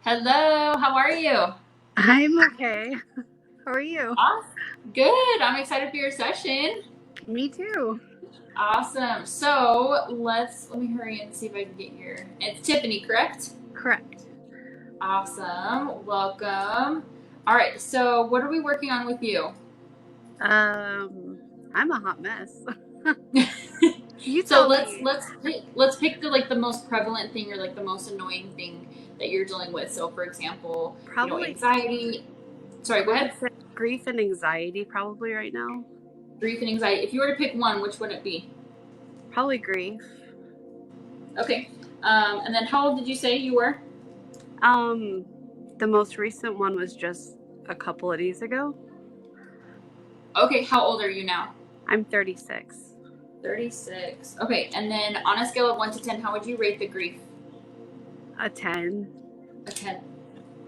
Hello, how are you? I'm okay. How are you? Awesome. Good. I'm excited for your session. Me too. Awesome. So let me hurry and see if I can get your. It's Tiffany, correct? Correct. Awesome. Welcome. All right. So what are we working on with you? Um, I'm a hot mess. You So tell let's me. let's pick, let's pick the most prevalent thing or like the most annoying thing that you're dealing with. So for example, Probably, anxiety. Sorry. Go I ahead. would say grief and anxiety probably right now. Grief and anxiety. If you were to pick one, which would it be? Probably grief. Okay. And then how old did you say you were? Um, the most recent one was just a couple of days ago. Okay, how old are you now? I'm 36. 36. Okay, and then on a scale of 1 to 10, how would you rate the grief? A 10. A 10.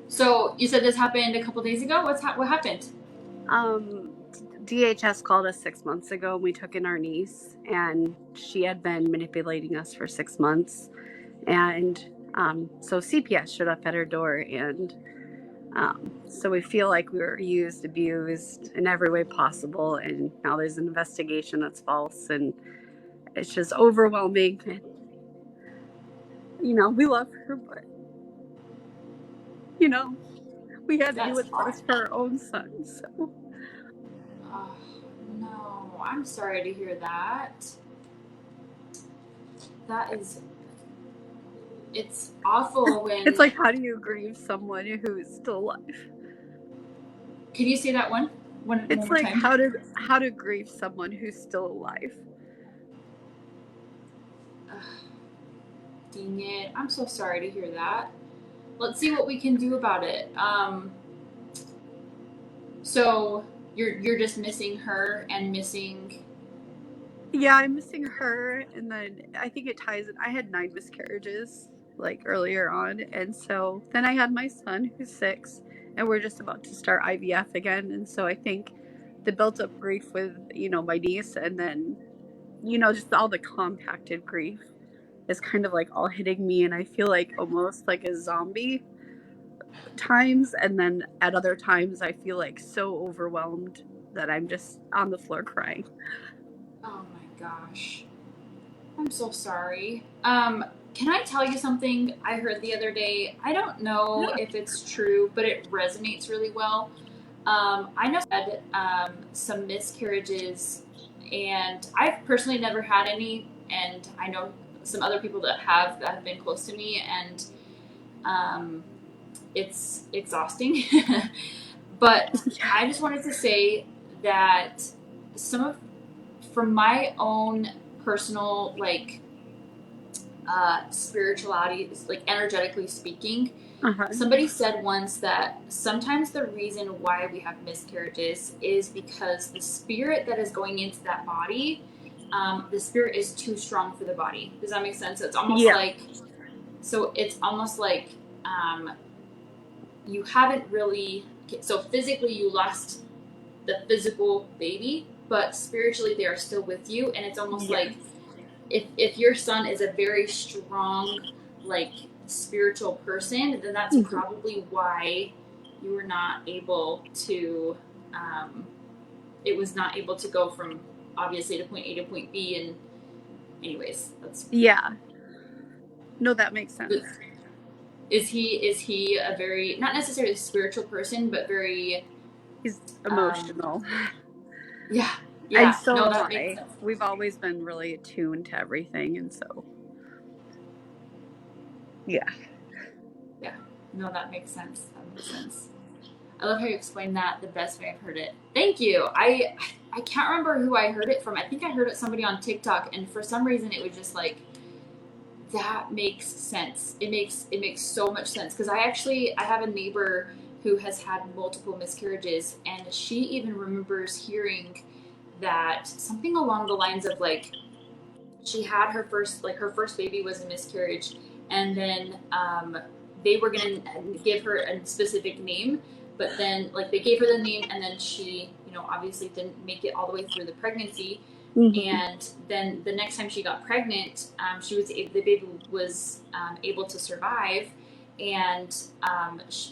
So you said this happened a couple days ago? What happened? Um, DHS called us 6 months ago and we took in our niece, and she had been manipulating us for 6 months. And so CPS showed up at her door, and so we feel like we were used, abused in every way possible. And now there's an investigation that's false, and it's just overwhelming. And, we love her, but, we had to do That's what's hard. best for our own son. So Oh, no, I'm sorry to hear that. That is, it's awful it's when. like, how do you grieve someone who's still alive? Can you say that one It's more like, time? how to grieve someone who's still alive. Ugh, dang it. I'm so sorry to hear that. Let's see what we can do about it. So you're just missing her and missing. Yeah, I'm missing her, and then I think it ties in. I had 9 miscarriages like earlier on, and so then I had my son who's 6, and we're just about to start IVF again, and so I think the built up grief with my niece, and then just all the compacted grief is kind of like all hitting me, and I feel like almost like a zombie times, and then at other times I feel like so overwhelmed that I'm just on the floor crying. Oh my gosh. I'm so sorry. Can I tell you something I heard the other day? I don't know Yeah. if it's true, but it resonates really well. I know I had some miscarriages, and I've personally never had any, and I know some other people that have been close to me, and um, it's exhausting. But Yeah. I just wanted to say that some of from my own personal spirituality, like energetically speaking, Uh-huh. somebody said once that sometimes the reason why we have miscarriages is because the spirit that is going into that body, the spirit is too strong for the body. Does that make sense? Yeah. It's almost like um, you haven't really. So physically, you lost the physical baby, but spiritually, they are still with you, and it's almost Yes. like if your son is a very strong, like spiritual person, then that's Mhm. probably why you were not able to. Um, it was not able to go from obviously to point A to point B. And anyways, that's. Yeah. No, that makes sense. Is he a very not necessarily a spiritual person, but very He's um, emotional. yeah, And yeah. so No, am that makes I. sense. We've always been really attuned to everything. And so, yeah. Yeah, no, that makes sense. That makes sense. I love how you explained that the best way I've heard it. Thank you. I can't remember who I heard it from. I think I heard it somebody on TikTok, and for some reason it was just like that makes sense. It makes so much sense because I have a neighbor who has had multiple miscarriages, and she even remembers hearing that something along the lines of like she had her first baby was a miscarriage, and then they were gonna give her a specific name, but then like they gave her the name, and then she obviously didn't make it all the way through the pregnancy, Hmm. and then the next time she got pregnant, the baby was able to survive, And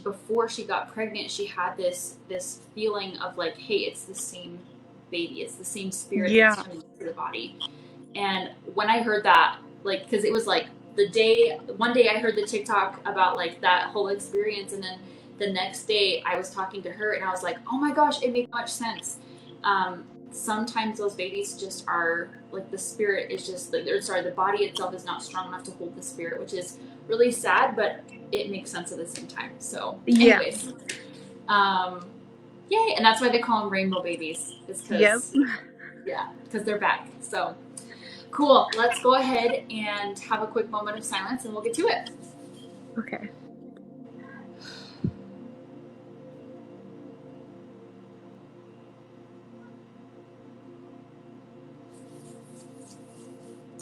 before she got pregnant, she had this feeling of like, hey, it's the same baby, it's the same spirit that's coming into the body. And when I heard that, like, because it was like one day I heard the TikTok about like that whole experience, and then the next day I was talking to her and I was like, oh my gosh, it made much sense. Sometimes those babies just are like, the spirit is just, the body itself is not strong enough to hold the spirit, which is really sad, but it makes sense at the same time. So, anyways, yay, and that's why they call them rainbow babies. Is because because they're back. So cool. Let's go ahead and have a quick moment of silence, and we'll get to it. Okay.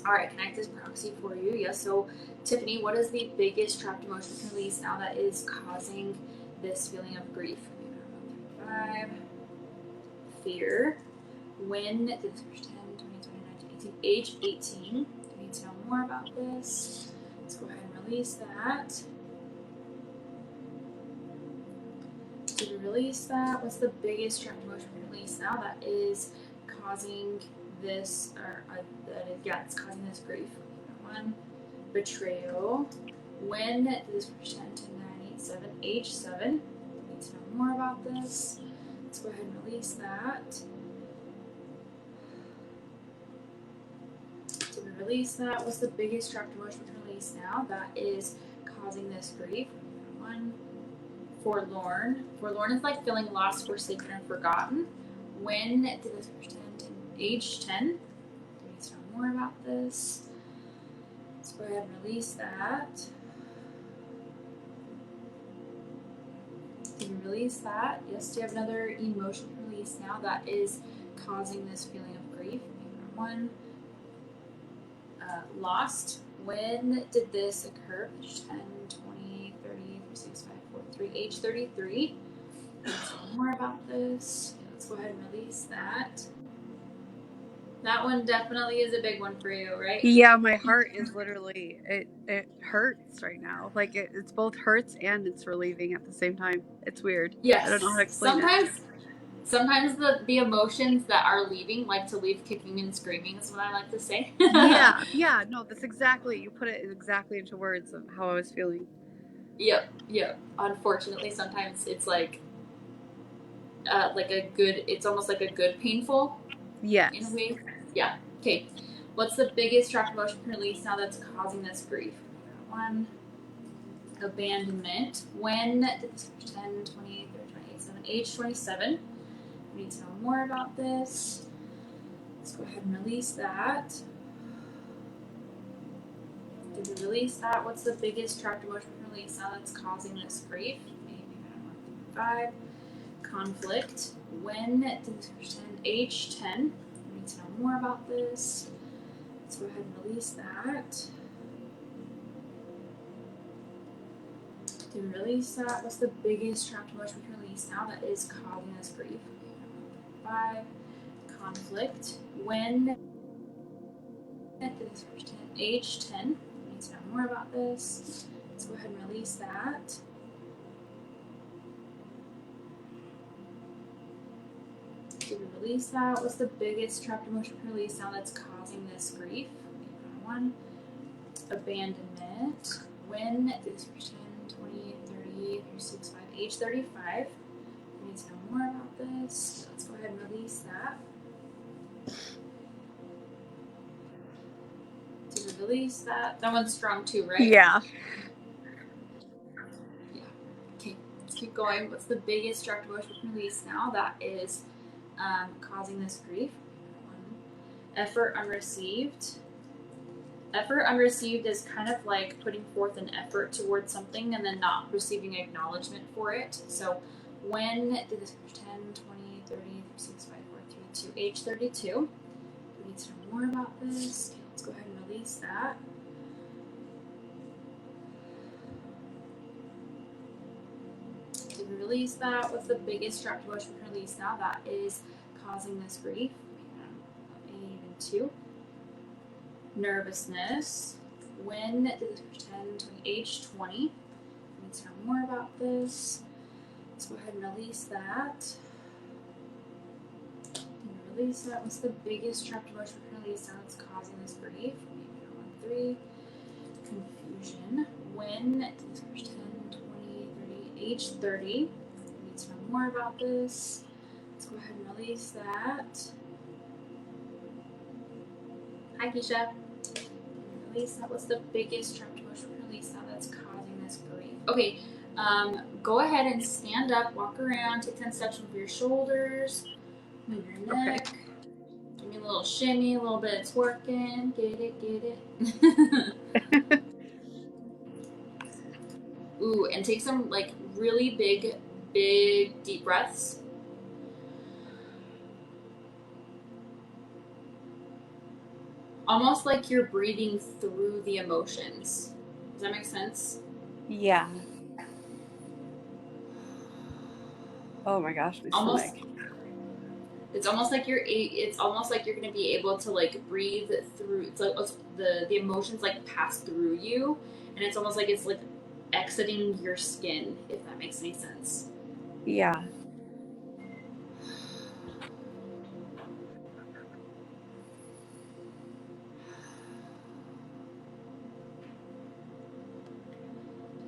All right, can I act as proxy for you? Yes. So, Tiffany, what is the biggest trapped emotion release now that is causing this feeling of grief? 5. Fear. When did this first 10, 20, 20, 19, 18, age 18? You need to know more about this. Let's go ahead and release that. Did we release that? What's the biggest trapped emotion release now that is causing this, it's causing this grief? 1. Betrayal. When did this first 10, 10, 9, 8, 7, age 7? You need to know more about this. Let's go ahead and release that. Did we release that? What's the biggest trapped emotion release now that is causing this grief? 1. Forlorn. Forlorn is like feeling lost, forsaken, and forgotten. When did this first 10, age 10? Do we need to know more about this? Let's go ahead and release that. Did we release that? Yes. Do you have another emotional release now that is causing this feeling of grief? 1. Lost. When did this occur? 10, 20, 30, 36, 5, 4, 3, age 33. Let's know more about this. Let's go ahead and release that. That one definitely is a big one for you, right? Yeah, my heart is literally, it hurts right now. Like it's both hurts and it's relieving at the same time. It's weird. Yes. I don't know how to explain it. Sometimes the emotions that are leaving like to leave kicking and screaming is what I like to say. Yeah, no, that's exactly, you put it exactly into words of how I was feeling. Yep. Unfortunately, sometimes it's like it's almost like a good painful. Yes. In a way. Yeah. Okay. What's the biggest trapped emotion release now that's causing this grief? 1. Abandonment. When did this 10, 20, 30, 28, 7, age 27? We need to know more about this. Let's go ahead and release that. Did we release that? What's the biggest trapped emotion release now that's causing this grief? Maybe 5. Conflict. When did this person age 10? We need to know more about this. Let's go ahead and release that. Did we release that? What's the biggest trapped emotion release now that is causing this grief? 5. Conflict. When did this person age 10? We need to know more about this. Let's go ahead and release that. Did we release that? What's the biggest trapped emotion release now that's causing this grief? 1. Abandonment. When did this person 20, 30, 36, 5, age 35? We need to know more about this. Let's go ahead and release that. Did we release that? That one's strong too, right? Yeah. Okay, let's keep going. What's the biggest trapped emotion release now that is causing this grief? 1. Effort unreceived. Effort unreceived is kind of like putting forth an effort towards something and then not receiving acknowledgement for it. So when did this 10, 20, 30, 36, 5, 4, 3, 2, age 32? We need to know more about this. Okay, let's go ahead and release that. Did we release that? What's the biggest trapped emotion release now that is causing this grief? Even 2. Nervousness. When did this 10, 20, age 20? need to know more about this. Let's go ahead and release that. Release that. What's the biggest trapped emotion we're going to release now that's causing this grief? Maybe 1, 3. Confusion. When? 10, 20, 30, age 30. We need to know more about this. Let's go ahead and release that. Hi, Keisha. Release that. What's the biggest trapped emotion we're going to release now that's causing this grief? Okay. Go ahead and stand up, walk around, take 10 steps over your shoulders. Move your neck. Okay. Give me a little shimmy, a little bit of twerking. Get it. Ooh, and take some like really big deep breaths. Almost like you're breathing through the emotions. Does that make sense? Yeah. Oh my gosh, my stomach. It's almost like you're going to be able to like breathe through. It's like the emotions like pass through you, and it's almost like it's like exiting your skin, if that makes any sense. Yeah.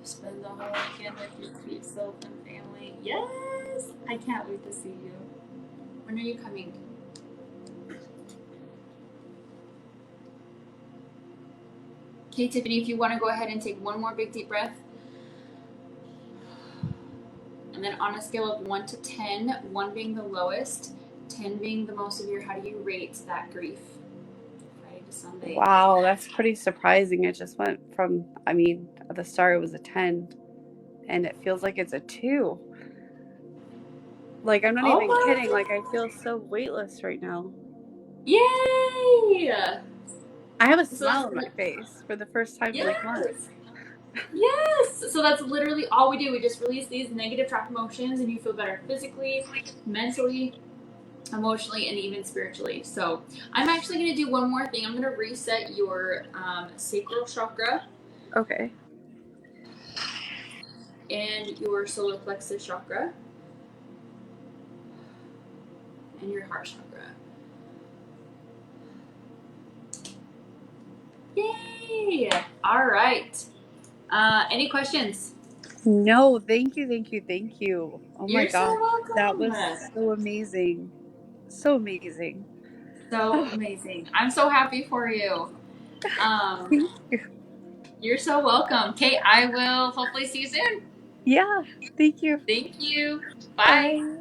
Spend the whole weekend with your sweet self and family. Yes! I can't wait to see you. When are you coming? Okay, Tiffany, if you want to go ahead and take one more big deep breath. And then on a scale of 1 to 10, 1 being the lowest, 10 being the most severe, how do you rate that grief? Friday to Sunday. Wow, that's pretty surprising. It just went from, at the start it was a 10, and it feels like it's a 2. Like, I'm not even kidding. Like, I feel so weightless right now. Yay! I have a smile on my face for the first time in like months. Yes! So that's literally all we do. We just release these negative trapped emotions and you feel better physically, mentally, emotionally, and even spiritually. So I'm actually going to do one more thing. I'm going to reset your sacral chakra. Okay. And your solar plexus chakra. And your heart chakra. Yay! All right. Any questions? No, thank you. Oh my gosh, so welcome. That was so amazing. So amazing. So amazing. I'm so happy for you. Thank you. You're so welcome. Kate, I will hopefully see you soon. Yeah, thank you. Thank you. Bye.